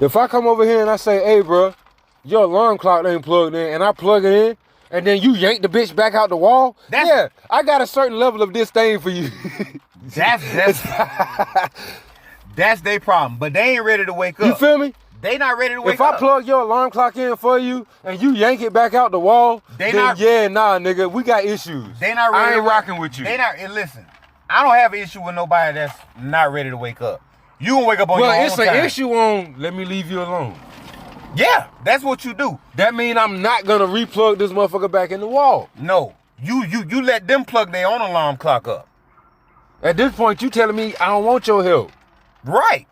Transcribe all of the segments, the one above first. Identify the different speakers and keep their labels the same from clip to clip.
Speaker 1: If I come over here and I say, hey, bro, your alarm clock ain't plugged in, and I plug it in, and then you yank the bitch back out the wall, yeah, I got a certain level of disdain for you.
Speaker 2: That's their problem. But they ain't ready to wake up.
Speaker 1: You feel me?
Speaker 2: They not ready to wake
Speaker 1: up.
Speaker 2: up.
Speaker 1: If I plug your alarm clock in for you and you yank it back out the wall, nigga, we got issues.
Speaker 2: They not ready.
Speaker 1: I ain't rocking with you.
Speaker 2: They not. And listen, I don't have an issue with nobody that's not ready to wake up. You gonna wake up on your own time.
Speaker 1: Well, it's an issue on let me leave you alone.
Speaker 2: Yeah, that's what you do.
Speaker 1: That mean I'm not gonna replug this motherfucker back in the wall.
Speaker 2: No, you let them plug their own alarm clock up.
Speaker 1: At this point, you telling me I don't want your help.
Speaker 2: Right.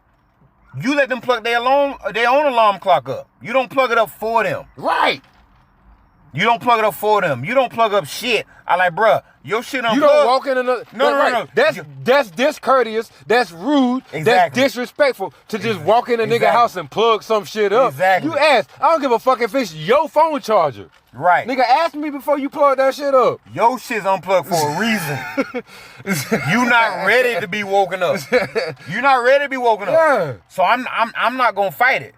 Speaker 2: You let them plug their own alarm clock up. You don't plug it up for them.
Speaker 1: Right.
Speaker 2: You don't plug it up for them. You don't plug up shit. I like, bruh, your shit unplugged.
Speaker 1: You don't walk in another.
Speaker 2: No.
Speaker 1: That's discourteous. That's rude.
Speaker 2: Exactly.
Speaker 1: That's disrespectful to just walk in a nigga house and plug some shit up.
Speaker 2: Exactly.
Speaker 1: You ask. I don't give a fuck if it's your phone charger.
Speaker 2: Right.
Speaker 1: Nigga, ask me before you plug that shit up.
Speaker 2: Your shit's unplugged for a reason. You not ready to be woken up. You not ready to be woken up.
Speaker 1: Yeah.
Speaker 2: So I'm not gonna fight it.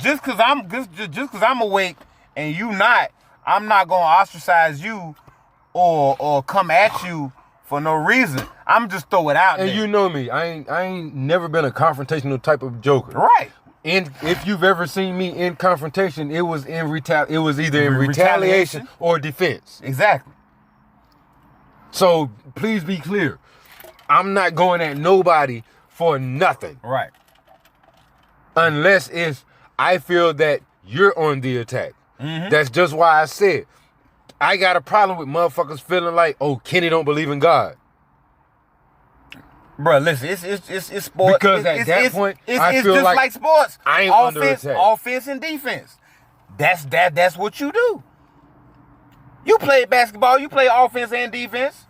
Speaker 2: Just cause I'm awake and you not, I'm not gonna ostracize you or come at you for no reason. I'm just throw it out there.
Speaker 1: And you know me, I ain't never been a confrontational type of joker.
Speaker 2: Right.
Speaker 1: And if you've ever seen me in confrontation, it was either in retaliation or defense.
Speaker 2: Exactly.
Speaker 1: So please be clear. I'm not going at nobody for nothing.
Speaker 2: Right.
Speaker 1: Unless it's I feel that you're on the attack.
Speaker 2: Mm-hmm.
Speaker 1: That's just why I said I got a problem with motherfuckers feeling like, oh, Kenny don't believe in God.
Speaker 2: Bro, listen, it's sports.
Speaker 1: Because at that point, I
Speaker 2: it's
Speaker 1: feel
Speaker 2: just like sports.
Speaker 1: I ain't under attack.
Speaker 2: Offense and defense. That's what you do. You play basketball, you play offense and defense.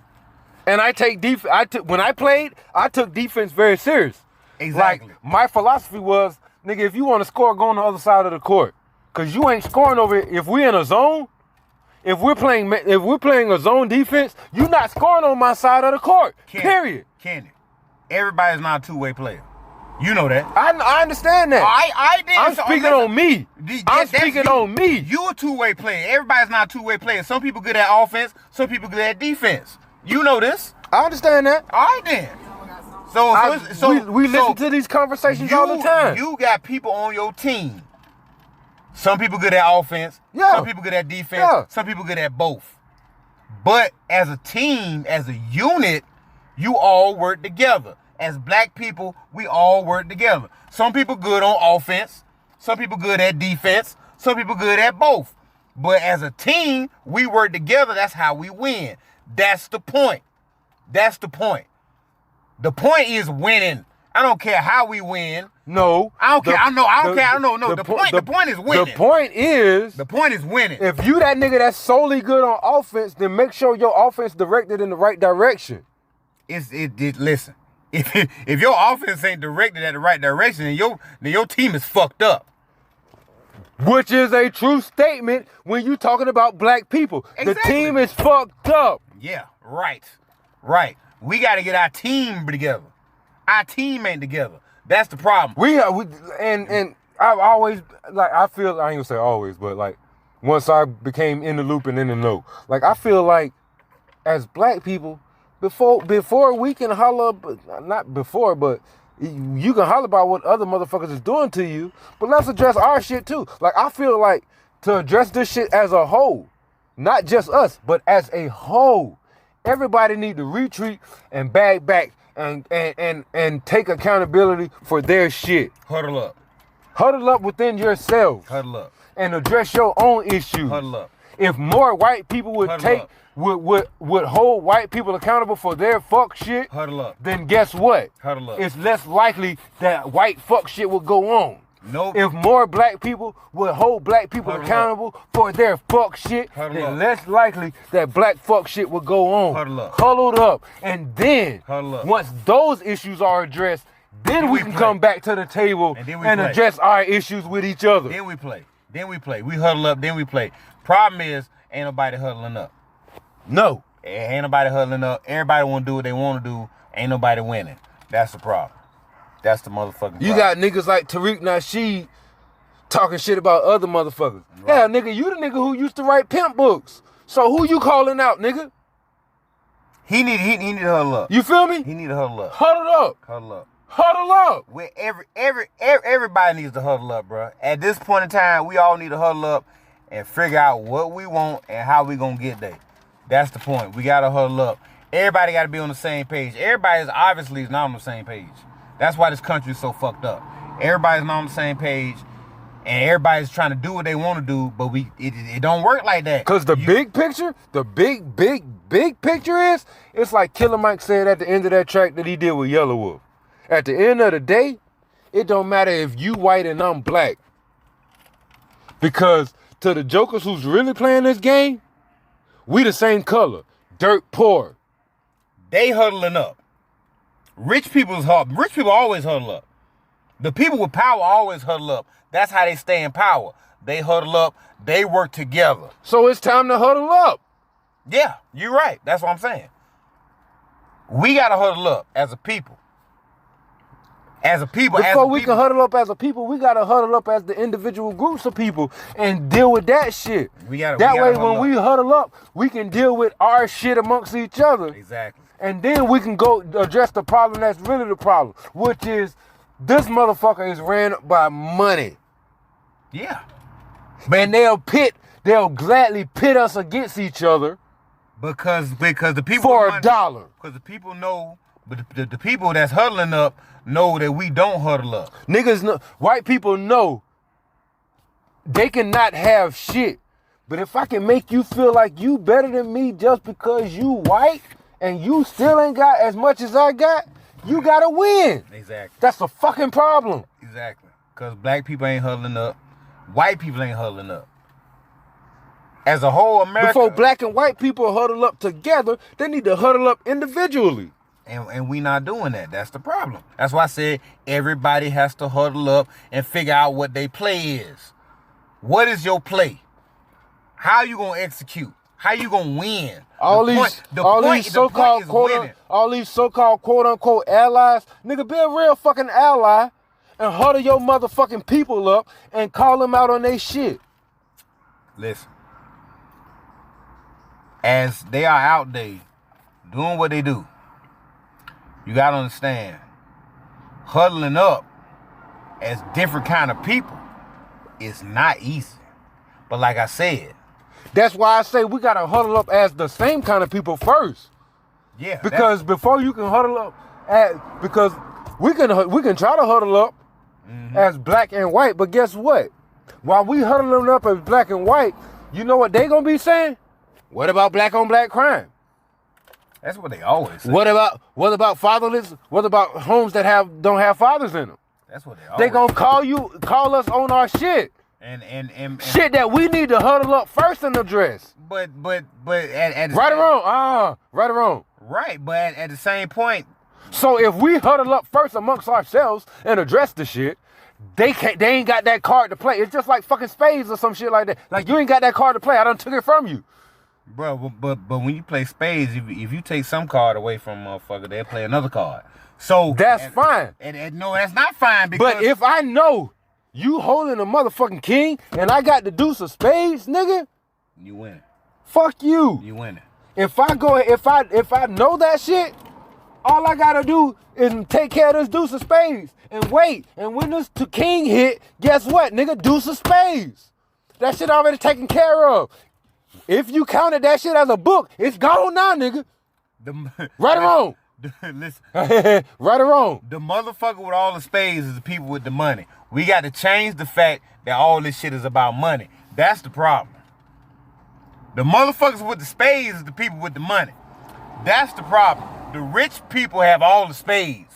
Speaker 1: And I take defense. When I played, I took defense very serious.
Speaker 2: Exactly.
Speaker 1: Like my philosophy was, nigga, if you want to score, go on the other side of the court. Cause you ain't scoring over it. If we in a zone, if we're playing a zone defense, you not scoring on my side of the court. Period.
Speaker 2: Kenny, everybody's not a two-way player. You know that.
Speaker 1: I understand that.
Speaker 2: I did.
Speaker 1: I'm speaking on me. I'm speaking on me.
Speaker 2: You a two-way player. Everybody's not a two-way player. Some people good at offense. Some people good at defense. You know this.
Speaker 1: I understand that.
Speaker 2: All right then. So
Speaker 1: we listen to these conversations all the time.
Speaker 2: You got people on your team. Some people good at offense.
Speaker 1: Yeah.
Speaker 2: Some people good at defense.
Speaker 1: Yeah.
Speaker 2: Some people good at both. But as a team, as a unit, you all work together. As black people, we all work together. Some people good on offense. Some people good at defense. Some people good at both. But as a team, we work together. That's how we win. That's the point. That's the point. The point is winning. I don't care how we win.
Speaker 1: No.
Speaker 2: I don't care. I don't care. No. The point is winning.
Speaker 1: The point is
Speaker 2: winning.
Speaker 1: If you that nigga that's solely good on offense, then make sure your offense directed in the right direction.
Speaker 2: Listen. If your offense ain't directed at the right direction, then your team is fucked up.
Speaker 1: Which is a true statement when you talking about black people.
Speaker 2: Exactly.
Speaker 1: The team is fucked up.
Speaker 2: Yeah, right. We got to get our team together. Our team ain't together. That's the problem.
Speaker 1: And I've always, like, I feel, I ain't gonna say always, but like once I became in the loop and in the know, like I feel like as black people, before we can holler, not before, but you can holler about what other motherfuckers is doing to you, but let's address our shit too. Like I feel like to address this shit as a whole, not just us, but as a whole, everybody need to retreat and bag back and take accountability for their shit.
Speaker 2: Huddle up.
Speaker 1: Huddle up within yourself.
Speaker 2: Huddle up.
Speaker 1: And address your own issues.
Speaker 2: Huddle up.
Speaker 1: If more white people would would hold white people accountable for their fuck shit,
Speaker 2: huddle up.
Speaker 1: Then guess what?
Speaker 2: Huddle up.
Speaker 1: It's less likely that white fuck shit will go on.
Speaker 2: Nope.
Speaker 1: If more black people would hold black people accountable for their fuck shit, then less likely that black fuck shit would go on.
Speaker 2: Huddle up.
Speaker 1: Huddled up. And then, once those issues are addressed, then we can come back to the table and address our issues with each other.
Speaker 2: Then we play. We huddle up, then we play. Problem is, ain't nobody huddling up.
Speaker 1: No.
Speaker 2: Ain't nobody huddling up. Everybody want to do what they want to do. Ain't nobody winning. That's the problem. That's the motherfucking problem.
Speaker 1: You got niggas like Tariq Nasheed talking shit about other motherfuckers.
Speaker 2: Right.
Speaker 1: Hell, nigga, you the nigga who used to write pimp books. So who you calling out, nigga?
Speaker 2: He need to huddle up.
Speaker 1: You feel me?
Speaker 2: He need to huddle up.
Speaker 1: Huddle up.
Speaker 2: Huddle up.
Speaker 1: Huddle up.
Speaker 2: Where everybody needs to huddle up, bro. At this point in time, we all need to huddle up and figure out what we want and how we gonna get there. That's the point. We gotta huddle up. Everybody gotta be on the same page. Everybody is obviously not on the same page. That's why this country is so fucked up. Everybody's not on the same page, and everybody's trying to do what they want to do, but it don't work like that.
Speaker 1: Cause the big picture, the big picture is, it's like Killer Mike said at the end of that track that he did with Yellow Wolf. At the end of the day, it don't matter if you white and I'm black. Because to the jokers who's really playing this game, we the same color. Dirt poor.
Speaker 2: They huddling up. Rich people always huddle up. The people with power always huddle up. That's how they stay in power. They huddle up. They work together.
Speaker 1: So it's time to huddle up.
Speaker 2: Yeah, you're right. That's what I'm saying. We got to huddle up as a people.
Speaker 1: Before we can huddle up as a people, we gotta huddle up as the individual groups of people and deal with that shit. That way, when we huddle up, we can deal with our shit amongst each other.
Speaker 2: Exactly.
Speaker 1: And then we can go address the problem that's really the problem, which is this motherfucker is ran by money.
Speaker 2: Yeah.
Speaker 1: Man, they'll gladly pit us against each other
Speaker 2: because the people
Speaker 1: for $1.
Speaker 2: Because the people know, but the people that's huddling up know that we don't huddle up.
Speaker 1: Niggas know, white people know they cannot have shit. But if I can make you feel like you better than me just because you white and you still ain't got as much as I got, you gotta win.
Speaker 2: Exactly.
Speaker 1: That's a fucking problem.
Speaker 2: Exactly. Because black people ain't huddling up. White people ain't huddling up. As a whole America.
Speaker 1: Before black and white people huddle up together, they need to huddle up individually.
Speaker 2: And we not doing that. That's the problem. That's why I said everybody has to huddle up and figure out what their play is. What is your play? How you gonna execute? How you gonna win? All these
Speaker 1: so-called quote unquote allies, nigga, be a real fucking ally and huddle your motherfucking people up and call them out on their shit.
Speaker 2: Listen, as they are out there doing what they do, you gotta understand, huddling up as different kind of people is not easy. But like I said,
Speaker 1: that's why I say we gotta huddle up as the same kind of people first.
Speaker 2: Yeah.
Speaker 1: Because before you can huddle up, because we can try to huddle up as black and white, but guess what? While we huddling up as black and white, you know what they gonna be saying? What about black on black crime?
Speaker 2: That's what they always say.
Speaker 1: What about fatherless? What about homes that don't have fathers in them?
Speaker 2: That's what they always
Speaker 1: They gonna call us on our shit.
Speaker 2: And
Speaker 1: shit that we need to huddle up first and address.
Speaker 2: But at the
Speaker 1: right or wrong? Right or wrong?
Speaker 2: Right, but at the same point.
Speaker 1: So if we huddle up first amongst ourselves and address the shit, they ain't got that card to play. It's just like fucking spades or some shit like that. Like you ain't got that card to play. I done took it from you.
Speaker 2: Bro, but when you play spades, if you take some card away from a motherfucker, they'll play another card. So
Speaker 1: that's fine.
Speaker 2: And no, that's not fine. Because
Speaker 1: but if I know you holding a motherfucking king and I got the deuce of spades, nigga,
Speaker 2: you win.
Speaker 1: Fuck you.
Speaker 2: You winning.
Speaker 1: If I know that shit, all I gotta do is take care of this deuce of spades and wait. And when this king hit, guess what, nigga? Deuce of spades. That shit already taken care of. If you counted that shit as a book, it's gone now, nigga. Right or wrong?
Speaker 2: Listen.
Speaker 1: Right or wrong?
Speaker 2: The motherfucker with all the spades is the people with the money. We got to change the fact that all this shit is about money. That's the problem. The motherfuckers with the spades is the people with the money. That's the problem. The rich people have all the spades.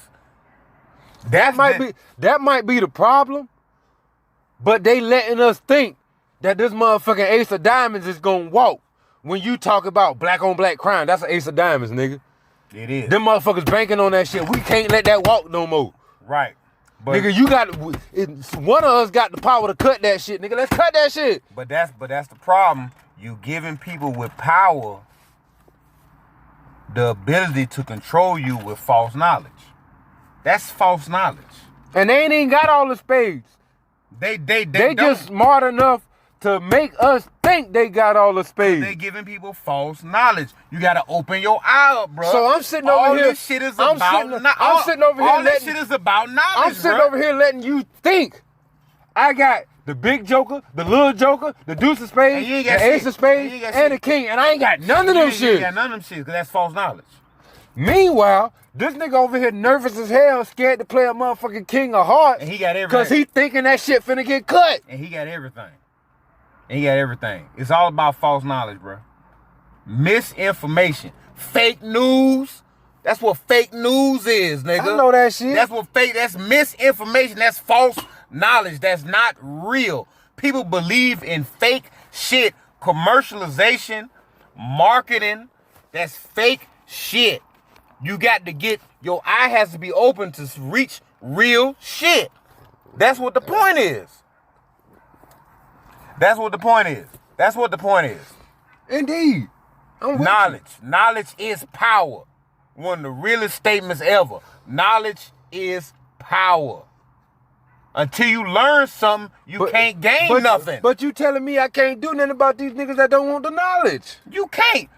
Speaker 1: That might be the problem. But they letting us think that this motherfucking ace of diamonds is gonna walk. When you talk about black on black crime, that's an ace of diamonds, nigga.
Speaker 2: It is.
Speaker 1: Them motherfuckers banking on that shit. We can't let that walk no more.
Speaker 2: Right. But
Speaker 1: nigga, one of us got the power to cut that shit, nigga. Let's cut that shit.
Speaker 2: But that's the problem. You giving people with power the ability to control you with false knowledge. That's false knowledge.
Speaker 1: And they ain't even got all the spades.
Speaker 2: They
Speaker 1: They
Speaker 2: don't.
Speaker 1: just smart enough to make us think they got all the spades.
Speaker 2: They giving people false knowledge. You gotta open your eye up, bro.
Speaker 1: So I'm sitting over
Speaker 2: all
Speaker 1: here.
Speaker 2: This shit is about.
Speaker 1: I'm sitting over here
Speaker 2: All this
Speaker 1: letting-
Speaker 2: shit is about knowledge.
Speaker 1: I'm sitting
Speaker 2: bro.
Speaker 1: over here letting you think. I got the big joker, the little joker, the deuce of spades,
Speaker 2: And you ain't
Speaker 1: the
Speaker 2: got
Speaker 1: ace
Speaker 2: shit.
Speaker 1: of spades,
Speaker 2: And you ain't got
Speaker 1: and
Speaker 2: shit.
Speaker 1: the king, and I ain't got none of
Speaker 2: You
Speaker 1: them
Speaker 2: ain't
Speaker 1: shit.
Speaker 2: got none of them shit, because that's false knowledge.
Speaker 1: Meanwhile, this nigga over here nervous as hell, scared to play a motherfucking king of hearts.
Speaker 2: And he got everything.
Speaker 1: Cause he thinking that shit finna get cut.
Speaker 2: And he got everything. And he got everything. It's all about false knowledge, bro. Misinformation. Fake news. That's what fake news is, nigga.
Speaker 1: I know that shit.
Speaker 2: That's misinformation. That's false knowledge. That's not real. People believe in fake shit. Commercialization, marketing, that's fake shit. You got to get, your eye has to be open to reach real shit. That's what the point is. That's what the point is. That's what the point is.
Speaker 1: Indeed. I'm with
Speaker 2: Knowledge. Knowledge is power. One of the realest statements ever. Knowledge is power. Until you learn something, you can't gain nothing.
Speaker 1: But you telling me I can't do nothing about these niggas that don't want the knowledge.
Speaker 2: You can't.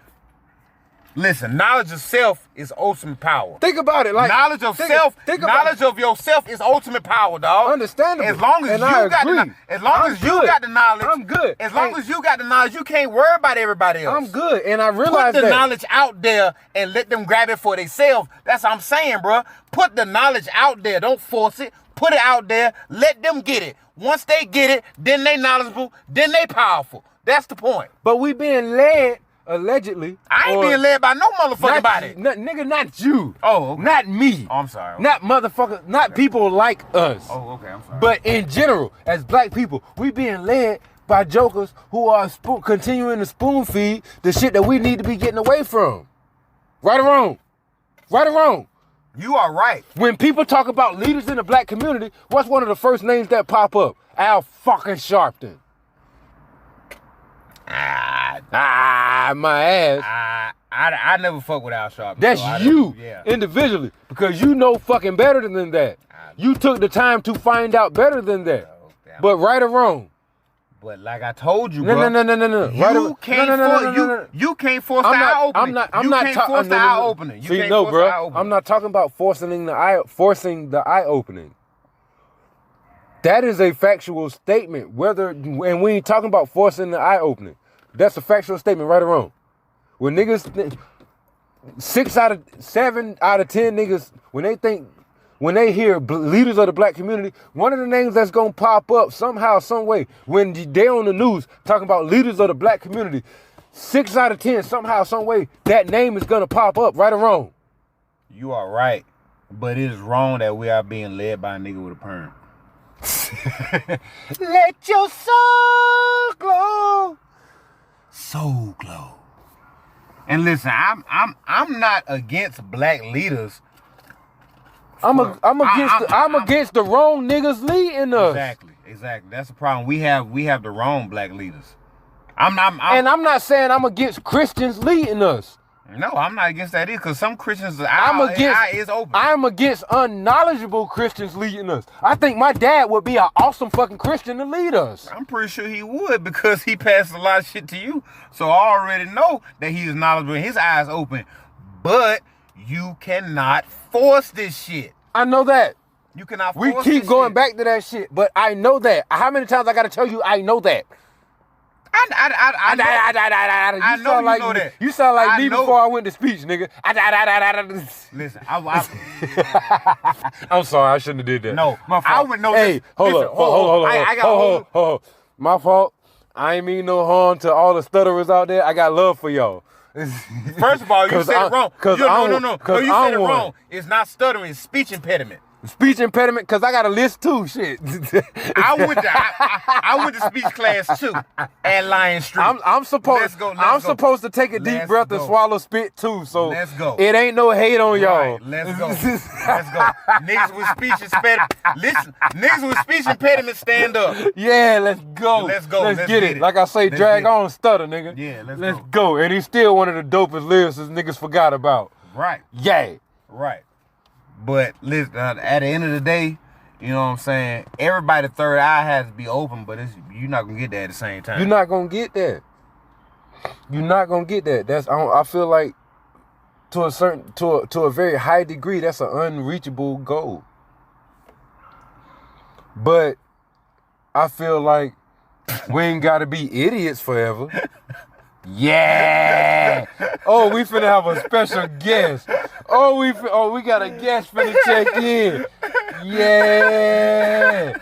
Speaker 2: Listen, knowledge of self is ultimate power.
Speaker 1: Think about it. Like
Speaker 2: Knowledge of
Speaker 1: think
Speaker 2: self,
Speaker 1: about-
Speaker 2: knowledge of yourself is ultimate power, dog.
Speaker 1: Understandable.
Speaker 2: As long as
Speaker 1: And
Speaker 2: you
Speaker 1: I
Speaker 2: got
Speaker 1: agree.
Speaker 2: as long
Speaker 1: I'm
Speaker 2: as you
Speaker 1: good.
Speaker 2: got the knowledge,
Speaker 1: I'm good.
Speaker 2: As long
Speaker 1: Hey.
Speaker 2: as you got the knowledge, you can't worry about everybody else.
Speaker 1: I'm good, and I
Speaker 2: Put
Speaker 1: realize
Speaker 2: the
Speaker 1: that.
Speaker 2: knowledge out there and let them grab it for themselves. That's what I'm saying, bro. Put the knowledge out there. Don't force it. Put it out there. Let them get it. Once they get it, then they knowledgeable. Then they powerful. That's the point.
Speaker 1: But we being led, allegedly.
Speaker 2: I ain't
Speaker 1: or
Speaker 2: being led by no motherfucking
Speaker 1: not,
Speaker 2: body.
Speaker 1: nigga, not you.
Speaker 2: Oh, okay.
Speaker 1: Not me.
Speaker 2: Oh, I'm sorry. Okay.
Speaker 1: Not motherfucker. Not people like us.
Speaker 2: Oh, okay. I'm sorry.
Speaker 1: But in general, as black people, we being led by jokers who are continuing to spoon feed the shit that we need to be getting away from. Right or wrong? Right or wrong?
Speaker 2: You are right.
Speaker 1: When people talk about leaders in the black community, what's one of the first names that pop up? Al fucking Sharpton. My ass.
Speaker 2: I never fuck with Al Sharpton.
Speaker 1: That's
Speaker 2: so I
Speaker 1: you
Speaker 2: don't- yeah.
Speaker 1: individually, because you know fucking better than that. You took the time to find out better than that.
Speaker 2: Damn.
Speaker 1: But right or wrong?
Speaker 2: But like I told you,
Speaker 1: No,
Speaker 2: bro.
Speaker 1: no.
Speaker 2: You can't force the eye opening.
Speaker 1: I'm not
Speaker 2: force the eye opening. You
Speaker 1: See,
Speaker 2: can't
Speaker 1: no,
Speaker 2: force
Speaker 1: bro.
Speaker 2: the eye opening.
Speaker 1: I'm not talking about forcing the eye opening. That is a factual statement. And we ain't talking about forcing the eye opening. That's a factual statement, right or wrong. When niggas, 7 out of 10 niggas, when they hear leaders of the black community, one of the names that's gonna pop up somehow, some way, when they on the news talking about leaders of the black community, 6 out of 10, somehow, some way, that name is gonna pop up, right or wrong.
Speaker 2: You are right, but it is wrong that we are being led by a nigga with a perm.
Speaker 1: Let your soul glow.
Speaker 2: Soul glow. And listen, I'm not against black leaders.
Speaker 1: I'm against the wrong niggas leading us.
Speaker 2: Exactly. That's the problem. We have the wrong black leaders.
Speaker 1: And I'm not saying I'm against Christians leading us.
Speaker 2: No, I'm not against that either, because some Christians,
Speaker 1: I'm against unknowledgeable Christians leading us. I think my dad would be an awesome fucking Christian to lead us.
Speaker 2: I'm pretty sure he would, because he passed a lot of shit to you. So I already know that he is knowledgeable and his eyes open. But you cannot force this shit.
Speaker 1: I know that.
Speaker 2: You cannot
Speaker 1: We
Speaker 2: force
Speaker 1: keep
Speaker 2: this
Speaker 1: going
Speaker 2: shit.
Speaker 1: back to that shit, but I know that. How many times I gotta tell you I know that?
Speaker 2: I know you know that.
Speaker 1: You sound like
Speaker 2: I
Speaker 1: me
Speaker 2: know.
Speaker 1: before I went to speech, nigga.
Speaker 2: Listen,
Speaker 1: I'm sorry, I shouldn't have did that.
Speaker 2: No,
Speaker 1: my fault.
Speaker 2: I would know.
Speaker 1: Hey, hold
Speaker 2: listen,
Speaker 1: up, hold on.
Speaker 2: I got
Speaker 1: hold. My fault. I ain't mean no harm to all the stutterers out there. I got love for y'all.
Speaker 2: First of all, you said it wrong. No, you said it
Speaker 1: one.
Speaker 2: wrong. It's not stuttering, it's speech impediment.
Speaker 1: Speech impediment, because I got a list too, shit.
Speaker 2: I went to speech class too at Lion Street.
Speaker 1: I'm supposed
Speaker 2: Let's go.
Speaker 1: supposed to take a deep
Speaker 2: Let's
Speaker 1: breath and
Speaker 2: go.
Speaker 1: swallow spit too. So
Speaker 2: Let's go.
Speaker 1: It ain't no hate on y'all.
Speaker 2: Right, let's go. Let's go. Niggas with speech impediment. Listen, niggas with speech impediment stand up.
Speaker 1: Yeah, let's go.
Speaker 2: Let's go.
Speaker 1: Let's get it.
Speaker 2: it.
Speaker 1: Like I say,
Speaker 2: Let's
Speaker 1: drag
Speaker 2: get it.
Speaker 1: on stutter, nigga.
Speaker 2: Yeah,
Speaker 1: let's go. And he's still one of the dopest lyricists niggas forgot about.
Speaker 2: Right.
Speaker 1: Yay.
Speaker 2: Right. But listen, at the end of the day, You know what I'm saying? Everybody's third eye has to be open, but you're not gonna get that at the same time.
Speaker 1: You're not gonna get that. You're not gonna get that. I feel like to a very high degree, that's an unreachable goal. But I feel like we ain't gotta be idiots forever. Yeah. Oh, we finna have a special guest. We got a guest finna check in. Yeah.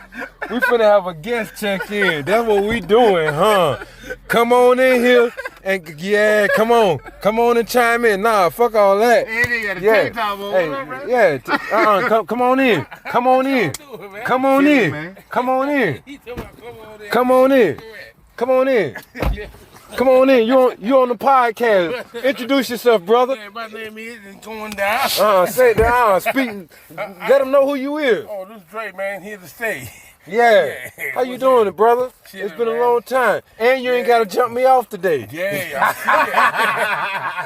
Speaker 1: We finna have a guest check in. That's what we doing, huh? Come on in here and come on and chime in. Nah, fuck all that. Come on in. Come on in. Come on in. Come on in. Come on in. Come on in. Come on in. You on the podcast. Introduce yourself, brother.
Speaker 3: Yeah, my name is Going Down.
Speaker 1: Say it down. Speak. Let them know who you is.
Speaker 3: Oh, this is Dre, man. Here to stay.
Speaker 1: Yeah. How you doing, brother?
Speaker 3: Chilling,
Speaker 1: It's been
Speaker 3: man.
Speaker 1: a long time. And you ain't got to jump me off today.
Speaker 3: Yeah,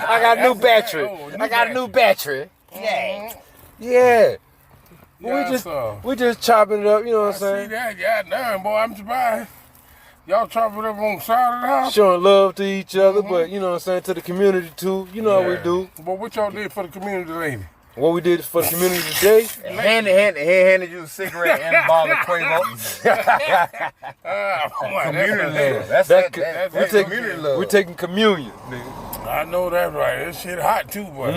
Speaker 1: I got a new battery. I got a new battery. Yeah. We just chopping it up, you know what I'm
Speaker 3: see
Speaker 1: saying?
Speaker 3: that. Yeah, damn, boy, I'm surprised. Y'all chopping it up on the side of the house?
Speaker 1: Showing love to each other, but you know what I'm saying, to the community too. You know how we do.
Speaker 3: But what y'all did for the community lady?
Speaker 1: What we did for the community today.
Speaker 2: Handed you a cigarette and a bottle of Quavo. Community love. That's community love.
Speaker 1: We're taking communion, nigga.
Speaker 3: I know that's right. This shit hot too, boy.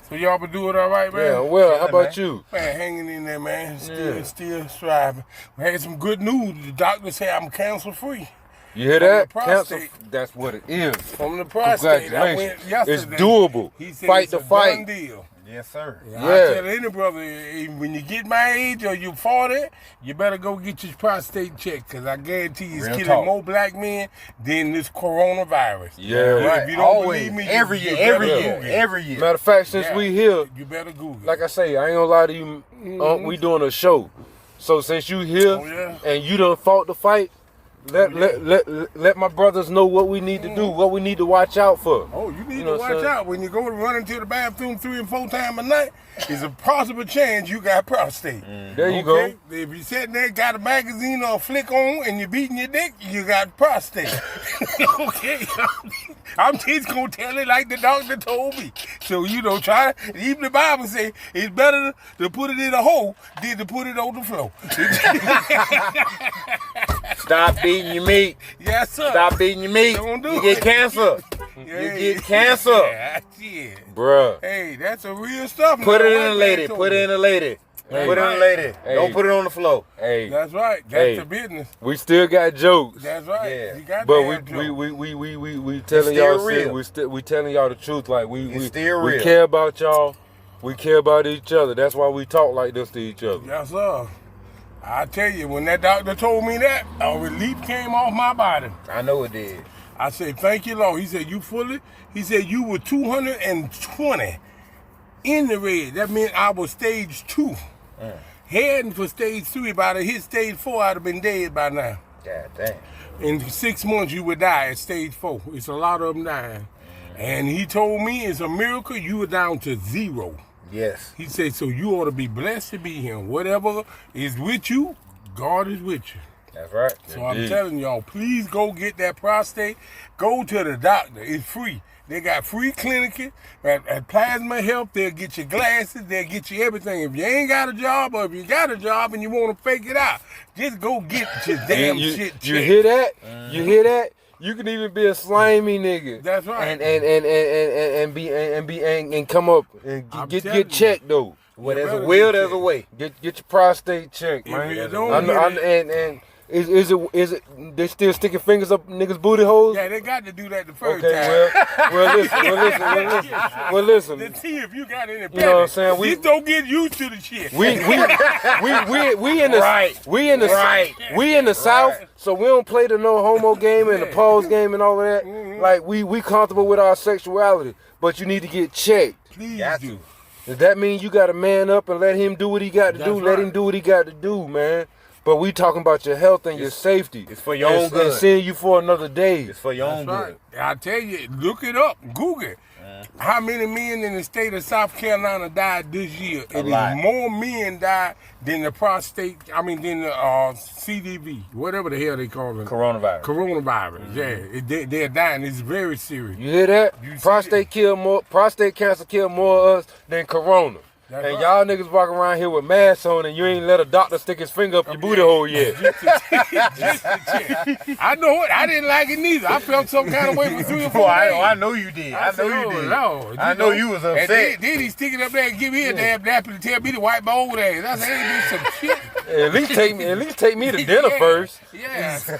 Speaker 3: So y'all been doing all right, man?
Speaker 1: Yeah, well, how about you?
Speaker 3: Man, hanging in there, man. Still striving. We had some good news. The doctor said I'm cancer free.
Speaker 1: You hear that?
Speaker 3: From the prostate.
Speaker 1: Cancer, that's what it is.
Speaker 3: From the prostate. I went
Speaker 1: Congratulations.
Speaker 3: yesterday.
Speaker 1: It's doable.
Speaker 3: He said
Speaker 1: Fight
Speaker 3: it's
Speaker 1: the
Speaker 3: a
Speaker 1: fight.
Speaker 3: done deal.
Speaker 2: Yes, sir.
Speaker 3: I tell any brother, when you get my age or you 40, you better go get your prostate checked, because I guarantee you it's
Speaker 2: Real
Speaker 3: killing
Speaker 2: talk.
Speaker 3: more black men than this coronavirus.
Speaker 1: Yeah,
Speaker 2: right.
Speaker 3: If you don't believe me,
Speaker 2: every
Speaker 3: you
Speaker 2: year,
Speaker 3: better
Speaker 2: every
Speaker 3: Google
Speaker 2: year,
Speaker 3: it.
Speaker 2: every year.
Speaker 1: Matter of fact, since
Speaker 3: Yeah.
Speaker 1: we here,
Speaker 3: You better Google it.
Speaker 1: like I say, I ain't gonna lie to you, we doing a show. So since you here
Speaker 3: Oh, yeah?
Speaker 1: and you done fought the fight, let my brothers know what we need to do, what we need to watch out for.
Speaker 3: Oh, you need
Speaker 1: You know
Speaker 3: to
Speaker 1: what I'm
Speaker 3: watch
Speaker 1: saying?
Speaker 3: out. When you go to run into the bathroom 3 and 4 times a night, there's a possible chance you got prostate.
Speaker 1: There you go.
Speaker 3: If you sitting there, got a magazine or a flick on, and you're beating your dick, you got prostate. Okay? I'm just going to tell it like the doctor told me. So, try it. Even the Bible say it's better to put it in a hole than to put it on the floor.
Speaker 2: Stop beating your meat.
Speaker 3: Yes, sir.
Speaker 2: Stop beating your meat.
Speaker 3: Don't do
Speaker 2: You get
Speaker 3: it.
Speaker 2: cancer.
Speaker 3: Yeah,
Speaker 2: You get cancer.
Speaker 3: Yeah, shit.
Speaker 1: Bruh.
Speaker 3: Hey, that's a real stuff.
Speaker 2: Put
Speaker 3: now.
Speaker 2: it in
Speaker 3: White
Speaker 2: a
Speaker 3: man
Speaker 2: lady.
Speaker 3: told
Speaker 2: Put
Speaker 3: me.
Speaker 2: it in a lady.
Speaker 1: Hey.
Speaker 2: Put it in a lady.
Speaker 1: Hey.
Speaker 2: Don't put it on the floor.
Speaker 1: Hey,
Speaker 3: That's right. That's
Speaker 1: Hey.
Speaker 3: the business.
Speaker 1: we still got jokes.
Speaker 3: That's right.
Speaker 2: Yeah.
Speaker 3: You got
Speaker 1: But
Speaker 3: to have jokes.
Speaker 1: we telling
Speaker 2: still
Speaker 1: y'all
Speaker 2: real.
Speaker 1: we telling y'all the truth. Like we
Speaker 2: still
Speaker 1: we
Speaker 2: real.
Speaker 1: care about y'all. We care about each other. That's why we talk like this to each other.
Speaker 3: Yes, sir. I tell you, when that doctor told me that, a relief came off my body.
Speaker 2: I know it did.
Speaker 3: I said, thank you, Lord. He said, he said, you were 220 in the red. That meant I was stage 2. Heading for stage 3. If I'd have hit stage 4, I'd have been dead by now.
Speaker 2: God damn.
Speaker 3: In 6 months, you would die at stage 4. It's a lot of them dying. And he told me it's a miracle you were down to 0.
Speaker 2: Yes.
Speaker 3: He said, so you ought to be blessed to be here. Whatever is with you, God is with you.
Speaker 2: That's right.
Speaker 3: So I'm
Speaker 1: Indeed.
Speaker 3: telling y'all, please go get that prostate. Go to the doctor. It's free. They got free clinic at Plasma Health. They'll get you glasses. They'll get you everything. If you ain't got a job or if you got a job and you want to fake it out, just go get your damn
Speaker 1: you,
Speaker 3: shit checked.
Speaker 1: you hear that? You hear that? You can even be a slimy nigga.
Speaker 3: That's right.
Speaker 1: And come up and
Speaker 3: I'm
Speaker 1: get
Speaker 3: telling you.
Speaker 1: checked though.
Speaker 2: Well, there's
Speaker 3: better
Speaker 2: a will,
Speaker 3: get
Speaker 2: there's a
Speaker 3: checked.
Speaker 2: way.
Speaker 1: Get your prostate checked,
Speaker 3: If
Speaker 1: man.
Speaker 3: you don't
Speaker 1: I know-
Speaker 3: get it-
Speaker 1: and is it they still sticking fingers up niggas' booty holes?
Speaker 3: Yeah, they got to do that the first
Speaker 1: Okay,
Speaker 3: time.
Speaker 1: well listen.
Speaker 3: To see if you got any
Speaker 1: You know what I'm saying?
Speaker 3: Just don't get used to the shit.
Speaker 1: We in the
Speaker 2: Right.
Speaker 1: we in the
Speaker 2: Right.
Speaker 1: we in the South, so we don't play the no homo game and the pause game and all of that. Like we comfortable with our sexuality, but you need to get checked.
Speaker 3: Please
Speaker 2: Got
Speaker 3: do.
Speaker 2: to.
Speaker 1: Does that mean you got to man up and let him do what he got to do?
Speaker 3: That's
Speaker 1: Let
Speaker 3: right.
Speaker 1: him do what he got to do, man. But we talking about your health and your safety.
Speaker 2: It's for your own good.
Speaker 1: And seeing you for another day.
Speaker 2: It's for your own
Speaker 3: That's right.
Speaker 2: good.
Speaker 3: I tell you, look it up. Google it. How many men in the state of South Carolina died this year? It
Speaker 2: lot.
Speaker 3: is more men died than the than the CDV, whatever the hell they call it.
Speaker 2: Coronavirus.
Speaker 3: Coronavirus, yeah. They're dying. It's very serious.
Speaker 1: You hear that?
Speaker 3: You see
Speaker 1: Prostate cancer kill more of us than corona.
Speaker 3: That's
Speaker 1: And
Speaker 3: right.
Speaker 1: y'all niggas walking around here with masks on and you ain't let a doctor stick his finger up your booty hole yet.
Speaker 3: Just to check. I know it. I didn't like it neither. I felt some kind of way for 3 or 4
Speaker 2: Boy,
Speaker 3: days.
Speaker 2: I know you did. I know you did.
Speaker 3: Lord,
Speaker 2: I know you was upset.
Speaker 3: And then he sticking up there and give me a damn napkin to tell me to wipe my old ass. I said, ain't do some shit.
Speaker 1: At least take me to dinner
Speaker 3: Yeah.
Speaker 1: first.
Speaker 3: Yes.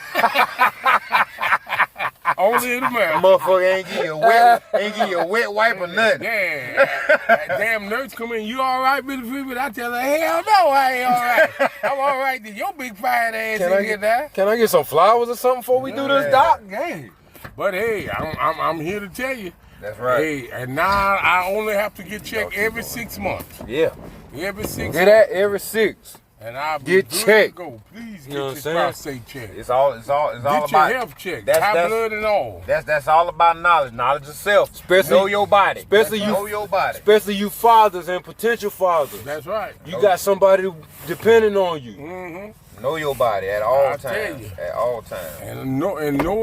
Speaker 3: Only in America.
Speaker 2: Motherfucker ain't give you a wet wipe or nothing.
Speaker 3: Yeah. That damn nurse come in, you all right, Billy Freeman? I tell her, hell no, I ain't all right. I'm all right then. Your big fine ass in here now.
Speaker 1: Can I get some flowers or something before we do this,
Speaker 2: Yeah.
Speaker 1: doc?
Speaker 3: Hey. But hey, I'm here to tell you.
Speaker 2: That's right.
Speaker 3: Hey, and now I only have to get checked every 6 months.
Speaker 1: Yeah.
Speaker 3: Every 6
Speaker 1: Get that every 6.
Speaker 3: And I'll be
Speaker 1: Get
Speaker 3: good to
Speaker 1: checked.
Speaker 3: go. Please
Speaker 1: You know what
Speaker 3: get
Speaker 1: I'm
Speaker 3: your
Speaker 1: saying?
Speaker 3: prostate checked.
Speaker 2: It's all
Speaker 3: Get
Speaker 2: about
Speaker 3: your health checked.
Speaker 2: That's-
Speaker 3: High
Speaker 2: that's-
Speaker 3: blood and all.
Speaker 2: That's all about knowledge of self.
Speaker 1: Especially-
Speaker 2: know your body.
Speaker 1: especially you-
Speaker 2: know your body.
Speaker 1: Especially you fathers and potential fathers.
Speaker 3: That's right.
Speaker 1: You got somebody depending on you.
Speaker 3: Mm-hmm.
Speaker 2: Know your body at all
Speaker 3: I tell
Speaker 2: times.
Speaker 3: you.
Speaker 2: At all times.
Speaker 3: And know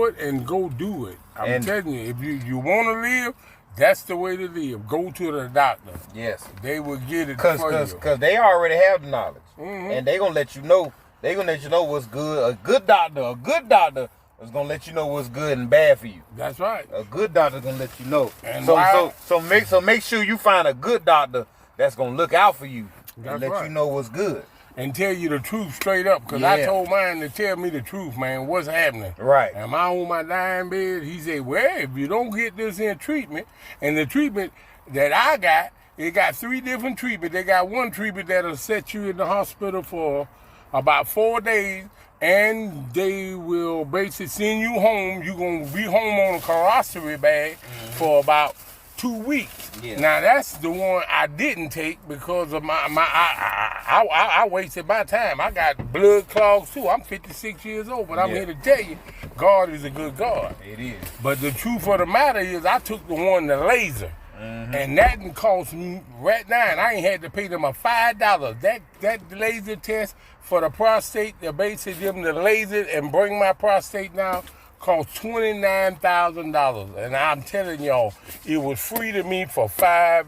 Speaker 3: it and go do it. I'm
Speaker 2: And-
Speaker 3: telling you, if you want to live, that's the way to live. Go to the doctor.
Speaker 2: Yes.
Speaker 3: They will get it
Speaker 2: Cause
Speaker 3: for you.
Speaker 2: they already have the knowledge.
Speaker 3: Mhm.
Speaker 2: And they gonna let you know. They gonna let you know what's good. A good doctor is gonna let you know what's good and bad for you.
Speaker 3: That's right.
Speaker 2: A good doctor gonna let you know.
Speaker 3: And
Speaker 2: So make sure you find a good doctor that's gonna look out for you
Speaker 3: That's
Speaker 2: and let
Speaker 3: right.
Speaker 2: you know what's good.
Speaker 3: And tell you the truth straight up. Because I
Speaker 2: Yeah.
Speaker 3: told mine to tell me the truth, man. What's happening?
Speaker 2: Right.
Speaker 3: Am I on my dying bed? He said, well, if you don't get this in treatment, and the treatment that I got, it got 3 different treatments. They got one treatment that'll set you in the hospital for about 4 days, and they will basically send you home. You're going to be home on a carossery bag for about 2 weeks.
Speaker 2: Yeah.
Speaker 3: Now, that's the one I didn't take because of I wasted my time. I got blood clots too. I'm 56 years old, but I'm
Speaker 2: Yeah.
Speaker 3: here to tell you, God is a good God.
Speaker 2: It is.
Speaker 3: But the truth of the matter is, I took the one, the laser, and that didn't cost me right now. And I ain't had to pay them a $5. That laser test for the prostate, they basically them the laser and bring my prostate down, cost $29,000. And I'm telling y'all, it was free to me for $5.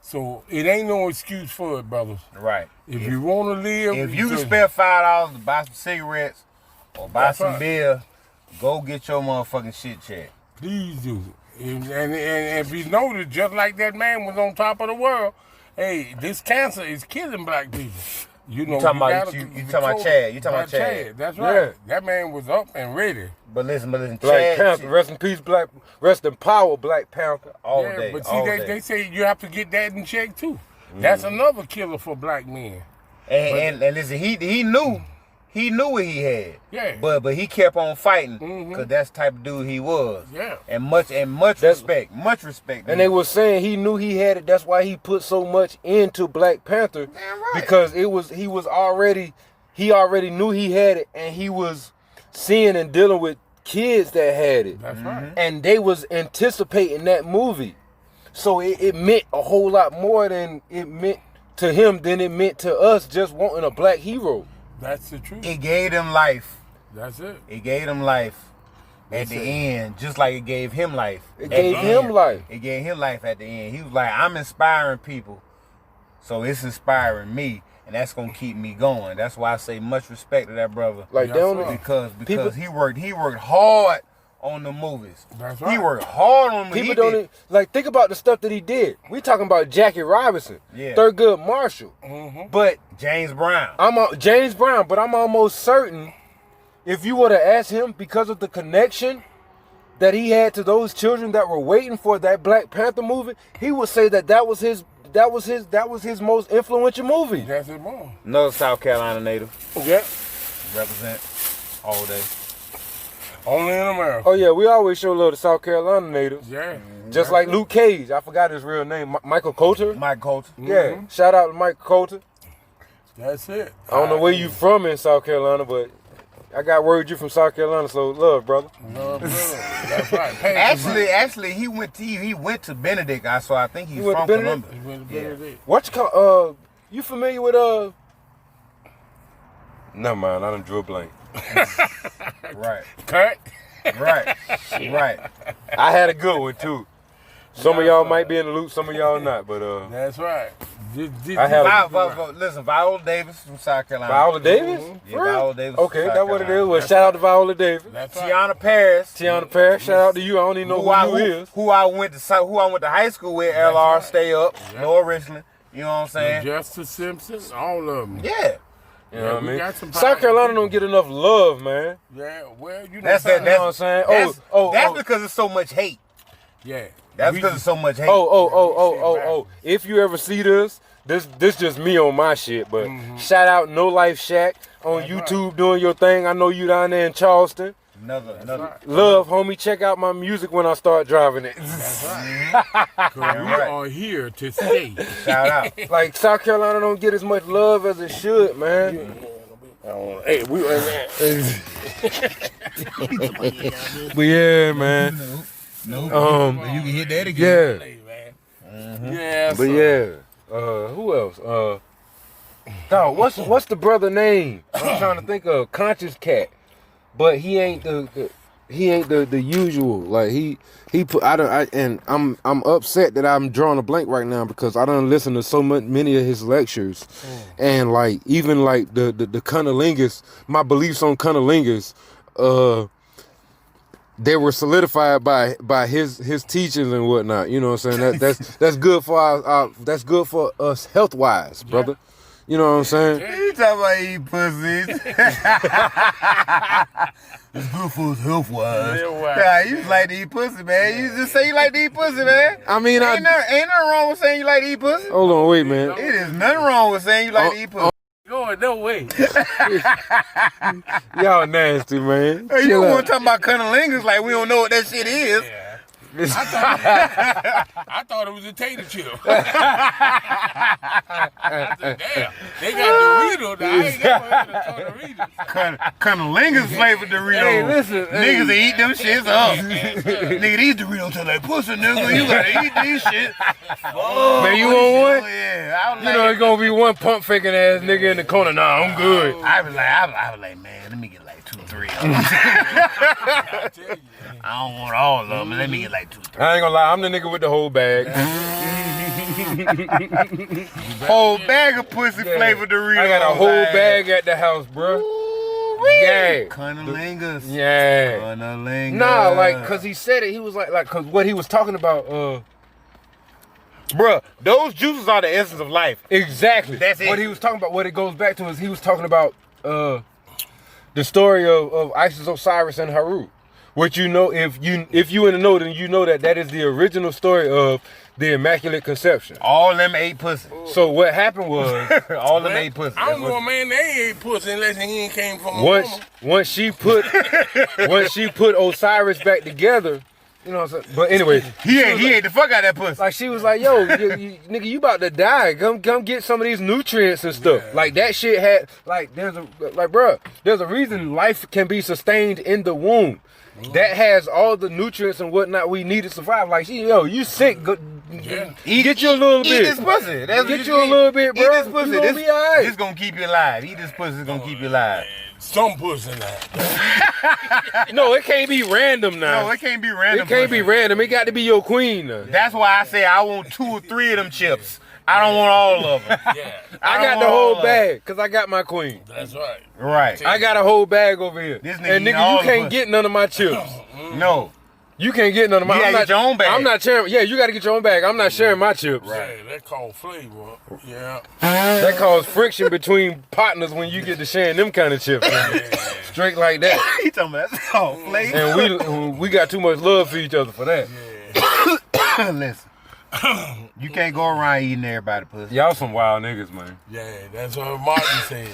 Speaker 3: So it ain't no excuse for it, brothers.
Speaker 2: Right.
Speaker 3: If you want to live,
Speaker 2: If you can
Speaker 3: just-
Speaker 2: spare $5 to buy some cigarettes or buy
Speaker 3: That's
Speaker 2: some
Speaker 3: right.
Speaker 2: beer, go get your motherfucking shit checked.
Speaker 3: please do. And if you notice, just like that man was on top of the world, hey, this cancer is killing black people. You know,
Speaker 2: talking about-
Speaker 3: gotta
Speaker 2: you
Speaker 3: be
Speaker 2: talking about
Speaker 3: told-
Speaker 2: Chad. You talking about Chad.
Speaker 3: That's right.
Speaker 1: Yeah.
Speaker 3: That man was up and ready.
Speaker 2: But listen,
Speaker 1: Black
Speaker 2: Chad,
Speaker 1: Panther, rest in peace, rest in power, Black Panther.
Speaker 2: all
Speaker 3: yeah,
Speaker 2: day,
Speaker 3: but see,
Speaker 2: all
Speaker 3: they
Speaker 2: day.
Speaker 3: say you have to get that in check too. That's another killer for black men.
Speaker 2: And listen, he knew what he had.
Speaker 3: Yeah.
Speaker 2: But he kept on fighting
Speaker 3: Mhm.
Speaker 2: because that's the type of dude he was.
Speaker 3: Yeah.
Speaker 2: And much
Speaker 1: That's-
Speaker 2: respect.
Speaker 1: And they were saying he knew he had it. That's why he put so much into Black Panther.
Speaker 2: Damn right.
Speaker 1: Because he already knew he had it, and he was seeing and dealing with kids that had it.
Speaker 3: That's right.
Speaker 1: And they was anticipating that movie. So it meant a whole lot more than it meant to him than it meant to us just wanting a black hero.
Speaker 3: That's the truth.
Speaker 2: It gave them life.
Speaker 3: That's it.
Speaker 2: It gave them life at
Speaker 3: That's
Speaker 2: the
Speaker 3: it.
Speaker 2: end, just like it gave him life.
Speaker 1: It
Speaker 2: at
Speaker 1: gave
Speaker 2: the
Speaker 1: him
Speaker 2: end.
Speaker 1: life.
Speaker 2: It gave him life at the end. He was like, I'm inspiring people, so it's inspiring me, and that's gonna keep me going. That's why I say much respect to that brother.
Speaker 1: Like
Speaker 3: Yes,
Speaker 1: they don't
Speaker 3: sir.
Speaker 2: because
Speaker 1: people-
Speaker 2: he worked hard on the movies.
Speaker 3: That's
Speaker 2: He
Speaker 3: right.
Speaker 2: worked hard on the
Speaker 1: people
Speaker 2: he
Speaker 1: don't
Speaker 2: did-
Speaker 1: even, like think about the stuff that he did. We talking about Jackie Robinson,
Speaker 2: Yeah.
Speaker 1: Thurgood Marshall,
Speaker 3: Mm-hmm.
Speaker 1: but
Speaker 2: James Brown.
Speaker 1: James Brown. But I'm almost certain if you would have asked him because of the connection that he had to those children that were waiting for that Black Panther movie, he would say that was his most influential movie.
Speaker 3: That's it, more.
Speaker 2: Another South Carolina native.
Speaker 3: Yeah.
Speaker 2: Represent all day.
Speaker 3: Only in America.
Speaker 1: Oh yeah, we always show love to South Carolina natives.
Speaker 3: Yeah.
Speaker 1: Just like Luke Cage, I forgot his real name, Michael Coulter.
Speaker 2: Mike Coulter.
Speaker 1: Yeah, shout out to Mike Coulter.
Speaker 3: That's it.
Speaker 1: I don't know where you from in South Carolina, but I got word you from South Carolina, so love, brother.
Speaker 3: No, brother. That's right.
Speaker 2: Actually, he went to Benedict. So I think he's
Speaker 1: went
Speaker 2: from
Speaker 1: to Benedict?
Speaker 2: Columbus.
Speaker 3: He went to
Speaker 2: Yeah.
Speaker 3: Benedict.
Speaker 1: What you call? You familiar with Never mind, I done drew a blank.
Speaker 2: Right.
Speaker 3: Kurt?
Speaker 2: Right. Right.
Speaker 1: I had a good one too. Some of y'all might be in the loop, some of y'all not, but
Speaker 3: That's right.
Speaker 1: I have
Speaker 2: Listen, Viola Davis from South Carolina.
Speaker 1: Viola Davis?
Speaker 2: Yeah, Viola Davis.
Speaker 1: Okay,
Speaker 2: from
Speaker 1: that's
Speaker 2: South
Speaker 1: what it is.
Speaker 2: Carolina.
Speaker 1: Well, shout out to Viola Davis.
Speaker 3: That's right.
Speaker 2: Tiana Paris.
Speaker 1: Tiana Parrish, shout out to you. I don't even know who you is.
Speaker 2: Who I went to high school with. LR,
Speaker 3: right.
Speaker 2: Stay Up,
Speaker 3: Yeah.
Speaker 2: Lower Richland. You know what I'm saying?
Speaker 3: Justice Simpson, all of them.
Speaker 2: Yeah.
Speaker 1: You know what I
Speaker 3: we
Speaker 1: mean?
Speaker 3: got some
Speaker 1: South Carolina don't get enough love, man.
Speaker 3: Yeah, well, you know,
Speaker 2: That's
Speaker 1: You know what I'm saying?
Speaker 2: That's because it's so much hate.
Speaker 3: yeah.
Speaker 2: That's
Speaker 3: We-
Speaker 2: because it's so much hate.
Speaker 1: Oh. If you ever see this just me on my shit, but shout out No Life Shack on YouTube doing your thing. I know you down there in Charleston.
Speaker 2: Another.
Speaker 1: Love, homie, check out my music when I start driving it.
Speaker 3: That's right. 'Cause we
Speaker 2: right.
Speaker 3: are here to stay.
Speaker 2: Shout out.
Speaker 1: Like, South Carolina don't get as much love as it should, man.
Speaker 3: Hey, we
Speaker 1: But yeah, man.
Speaker 2: No.
Speaker 1: You
Speaker 2: can hit that again.
Speaker 1: Yeah.
Speaker 3: Yeah,
Speaker 1: But yeah. Who else? Dog, what's the brother name? I'm trying to think of Conscious Cat. But he ain't the usual. Like he put and I'm upset that I'm drawing a blank right now because I done listened to so many of his lectures, and like even like the cunnilingus, my beliefs on cunnilingus, they were solidified by his teachings and whatnot. You know what I'm saying? That's good for our that's good for us health wise, brother. You know what I'm saying?
Speaker 2: You talking about eating pussies? It's good for us health wise. Yeah, you just like to eat pussy, man. You just say you like to eat pussy, man.
Speaker 1: I mean,
Speaker 2: Ain't nothing wrong with saying you like to eat pussy.
Speaker 1: hold on, wait, man.
Speaker 2: It is nothing wrong with saying you like to eat pussy.
Speaker 3: Going no way.
Speaker 1: Y'all nasty, man.
Speaker 2: Hey, you
Speaker 1: Chill
Speaker 2: don't
Speaker 1: out.
Speaker 2: want to talk about cunnilingus like we don't know what that shit is.
Speaker 3: Yeah. I thought it was a tater chip. I said, damn, they got Doritos. I ain't never heard of Doritos.
Speaker 2: Cunnilingus flavored Doritos.
Speaker 1: Hey, listen,
Speaker 2: Niggas eat them shits up. Nigga, these Doritos taste like pussy, nigga. You gotta eat these shit. Oh,
Speaker 1: Man, you want one?
Speaker 2: Yeah. I was
Speaker 1: You know, it's gonna be one pump faking ass nigga in the corner. Nah, I'm good.
Speaker 2: I was like, man, let me get like 2 or 3 of them.
Speaker 3: I tell you.
Speaker 2: I don't want all of them, but let me get like 2 or 3.
Speaker 1: I ain't gonna lie, I'm the nigga with the whole bag.
Speaker 2: Whole bag of pussy flavored Doritos.
Speaker 1: I got a whole bag at the house, bro. Yeah.
Speaker 2: Cunnilingus.
Speaker 1: Yeah.
Speaker 2: Cunnilingus.
Speaker 1: Nah, like, cause he said it, he was like, cause what he was talking about,
Speaker 2: bruh, those juices are the essence of life.
Speaker 1: exactly.
Speaker 2: That's it.
Speaker 1: What he was talking about, what it goes back to is he was talking about, the story of Isis, Osiris, and Harut. Which you know, if you in the know, then you know that is the original story of the Immaculate Conception.
Speaker 2: All them ate pussy.
Speaker 1: So what happened was,
Speaker 2: All them ate pussy.
Speaker 3: I don't know, man. They ain't pussy unless he ain't came from a woman.
Speaker 1: once she put Osiris back together, you know what I'm saying? But anyway,
Speaker 2: He ate the fuck out of that pussy.
Speaker 1: like she was like, yo, you, nigga, you about to die. Come get some of these nutrients and stuff.
Speaker 3: Yeah.
Speaker 1: Like that shit had there's a reason life can be sustained in the womb. That has all the nutrients and whatnot we need to survive. Like, you sick? Go,
Speaker 3: Yeah.
Speaker 1: get you a little
Speaker 2: Eat
Speaker 1: bit.
Speaker 2: this pussy. That's
Speaker 1: Get
Speaker 2: what
Speaker 1: you a
Speaker 2: eat.
Speaker 1: little bit, bro.
Speaker 2: Eat this pussy.
Speaker 1: You gonna be all right.
Speaker 2: This gonna keep you alive. Eat this pussy. It's gonna keep you alive.
Speaker 3: Some pussy now.
Speaker 1: No, it can't be random now.
Speaker 2: No, it can't be random.
Speaker 1: It can't be
Speaker 2: pussy.
Speaker 1: random. It got to be your queen now.
Speaker 2: That's why I say I want 2 or 3 of them chips. I don't want all of them.
Speaker 3: Yeah,
Speaker 1: I got
Speaker 2: don't
Speaker 1: the
Speaker 2: want all
Speaker 1: whole
Speaker 2: of
Speaker 1: bag because I got my queen.
Speaker 3: that's right.
Speaker 2: Right.
Speaker 1: I got a whole bag over here.
Speaker 2: This nigga
Speaker 1: And
Speaker 2: eating
Speaker 1: nigga,
Speaker 2: all
Speaker 1: you
Speaker 2: the
Speaker 1: can't
Speaker 2: pussy.
Speaker 1: get none of my chips.
Speaker 2: No.
Speaker 1: You can't get none of my.
Speaker 2: You
Speaker 1: I'm
Speaker 2: gotta
Speaker 1: not,
Speaker 2: get your own bag.
Speaker 1: I'm not sharing. Yeah, you got to get your own bag. I'm not sharing my chips.
Speaker 3: Yeah, that called flavor. Yeah.
Speaker 1: That causes friction between partners when you get to sharing them kind of chips. Straight like that.
Speaker 2: He talking about that's all flavor.
Speaker 1: And we got too much love for each other for that.
Speaker 2: Listen. You can't go around eating everybody pussy.
Speaker 1: Y'all some wild niggas, man.
Speaker 3: Yeah, that's what Martin said.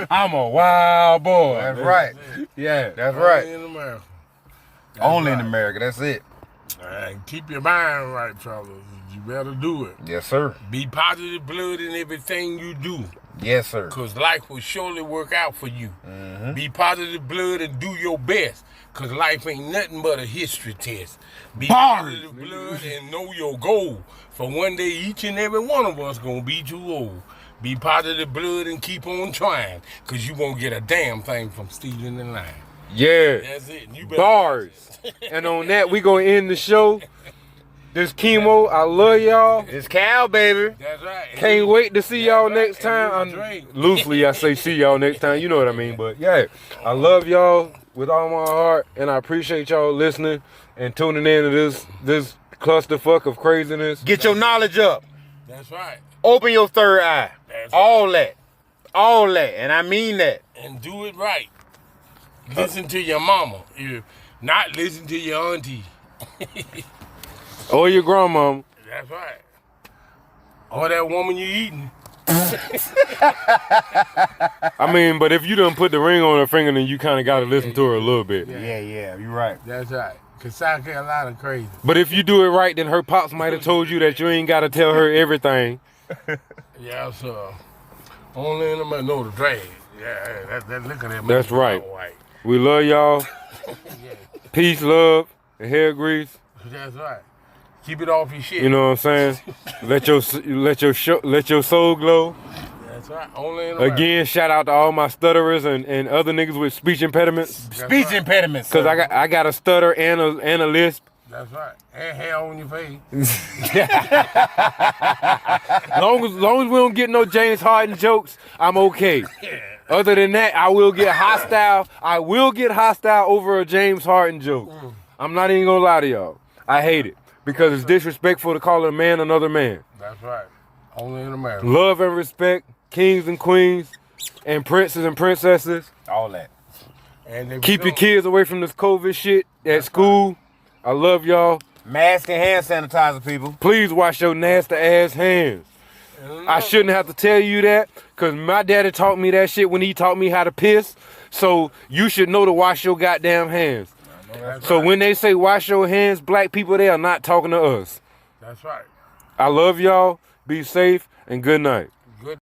Speaker 1: I'm a wild boy.
Speaker 2: That's right.
Speaker 1: Yeah.
Speaker 2: That's right.
Speaker 3: In America.
Speaker 2: Only in
Speaker 3: right.
Speaker 2: America. That's it.
Speaker 3: And keep your mind right, fellas. You better do it.
Speaker 2: Yes, sir.
Speaker 3: Be positive blood in everything you do.
Speaker 2: Yes, sir.
Speaker 3: Because life will surely work out for you.
Speaker 2: Mm-hmm.
Speaker 3: Be positive blood and do your best. Because life ain't nothing but a history test. Be
Speaker 2: Bars.
Speaker 3: positive blood and know your goal. For one day, each and every one of us going to be too old. Be positive blood and keep on trying. Because you won't get a damn thing from stealing the line.
Speaker 1: Yeah.
Speaker 3: That's it. You better
Speaker 1: Bars. And on that, we gonna end the show. This Chemo, I love y'all.
Speaker 2: It's Cal, baby.
Speaker 3: That's right.
Speaker 1: Can't wait to see y'all next time.
Speaker 3: And Drake.
Speaker 1: Loosely, I say see y'all next time. You know what I mean. But yeah, I love y'all with all my heart, and I appreciate y'all listening and tuning in to this clusterfuck of craziness.
Speaker 2: Get your knowledge up.
Speaker 3: That's right.
Speaker 2: Open your third eye.
Speaker 3: That's
Speaker 2: All that. All that. And I mean that.
Speaker 3: And do it right. Listen to your mama. You not listen to your auntie.
Speaker 1: Or your grandmama.
Speaker 3: That's right. Or that woman you eating.
Speaker 1: I mean, but if you done put the ring on her finger, then you kind of got to listen to her a little bit.
Speaker 2: Yeah, you're right.
Speaker 3: That's right. Cause South Carolina crazy.
Speaker 1: But if you do it right, then her pops might have told you that you ain't got to tell her everything.
Speaker 3: Yeah, so only in the know the drag. Yeah, that looking at me.
Speaker 1: That's right.
Speaker 3: White.
Speaker 1: We love y'all. Peace, love, and hair grease.
Speaker 3: That's right. Keep it off your shit.
Speaker 1: You know what I'm saying? let your soul glow.
Speaker 3: That's right. Only in America.
Speaker 1: Again, shout out to all my stutterers and other niggas with speech impediments.
Speaker 2: Speech impediments.
Speaker 1: Cause I got a stutter and a lisp.
Speaker 3: That's right. And hair on your face.
Speaker 1: Long as we don't get no James Harden jokes, I'm okay. Other than that, I will get hostile. I will get hostile over a James Harden joke. I'm not even gonna lie to y'all. I hate it because it's disrespectful to call a man another man.
Speaker 3: That's right. Only in America.
Speaker 1: Love and respect, kings and queens, and princes and princesses.
Speaker 2: All that.
Speaker 3: And they
Speaker 1: Keep your kids away from this COVID shit at school. I love y'all.
Speaker 2: Mask and hand sanitizer, people.
Speaker 1: Please wash your nasty ass hands. I shouldn't have to tell you that because my daddy taught me that shit when he taught me how to piss. So you should know to wash your goddamn hands. So when they say wash your hands, black people, they are not talking to us.
Speaker 3: That's right.
Speaker 1: I love y'all. Be safe and good night.